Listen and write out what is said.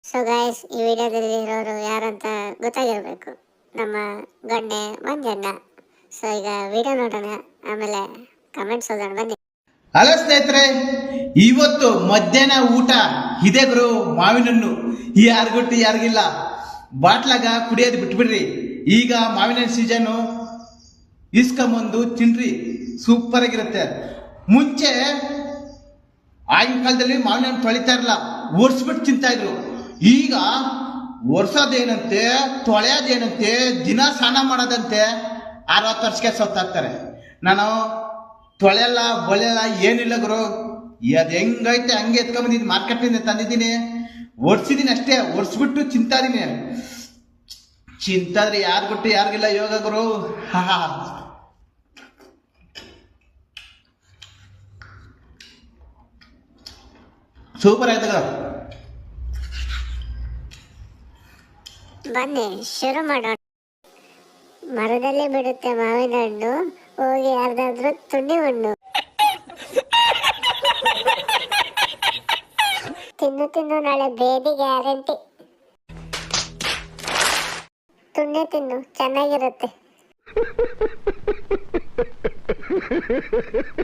So guys, ಈ ವಿಡಿಯೋದಲ್ಲಿ ಇರೋರು ಯಾರಂತ ಗೊತ್ತಾಗಿರ್ಬೇಕು. ನಮ್ಮ ಗಣ್ಣೆ ಮಂಜಣ್ಣ. ಸೊ ಈಗ ವಿಡಿಯೋ ನೋಡೋಣ, ಆಮೇಲೆ ಕಮೆಂಟ್ಸ್ ಓದೋಣ ಬನ್ನಿ. ಹಲೋ ಸ್ನೇಹಿತರೆ, ಇವತ್ತು ಮಧ್ಯಾಹ್ನ ಊಟ ಇದೆ ಗುರು. ಮಾವಿನ ಹಣ್ಣು ಯಾರಿಗೊಟ್ಟು ಯಾರಿಗಿಲ್ಲ, ಬಾಟ್ಲಾಗ ಕುಡಿಯೋದು ಬಿಟ್ಬಿಡ್ರಿ. ಈಗ ಮಾವಿನ ಹಣ್ಣು ಸೀಸನ್ನು, ಇಸ್ಕೊಂಬಂದು ತಿನ್ರಿ, ಸೂಪರ್ ಆಗಿರುತ್ತೆ. ಮುಂಚೆ ಆಗಿನ ಕಾಲದಲ್ಲಿ ಮಾವಿನ ಹಣ್ಣು ತೊಳಿತಾ ಇರಲ್ಲ, ಒರ್ಸ್ಬಿಟ್ಟು ತಿಂತಾ ಇದ್ರು. ಈಗ ಒರ್ಸೋದೇನಂತೆ, ತೊಳೆಯೋದೇನಂತೆ, ದಿನ ಸ್ನಾನ ಮಾಡೋದಂತೆ. 60 ವರ್ಷಕ್ಕೆ ಸೊತ್ತಾಗ್ತಾರೆ. ನಾನು ತೊಳೆಯಲ್ಲ ಬಳೆಯಲ್ಲ ಏನಿಲ್ಲ ಗುರು. ಅದು ಹೆಂಗೈತೆ ಹಂಗೆ ಎತ್ಕೊಂಬಂದಿದ್ದೀನಿ, ಮಾರ್ಕೆಟ್ನಿಂದ ತಂದಿದ್ದೀನಿ, ಒರ್ಸಿದ್ದೀನಿ ಅಷ್ಟೇ. ಒರ್ಸ್ಬಿಟ್ಟು ಚಿಂತಾ ಇದೀನಿ. ಚಿಂತಾದ್ರೆ ಯಾರು ಬಿಟ್ಟು ಯಾರಿಗಿಲ್ಲ ಯೋಗ ಗುರು. ಸೂಪರ್ ಆಯ್ತದ. ಬನ್ನಿ ಶುರು ಮಾಡೋಣ. ಮರದಲ್ಲಿ ಬಿಡುತ್ತೆ ಮಾವಿನ ಹಣ್ಣು, ಹೋಗಿ ಯಾರ್ದಾದ್ರೂ ತುಂಡಿ ಹಣ್ಣು. ತಿನ್ನು ತಿನ್ನು, ನಾಳೆ ಬೇಬಿ ಗ್ಯಾರಂಟಿ. ತುಂಡೆ ತಿನ್ನು, ಚೆನ್ನಾಗಿರುತ್ತೆ.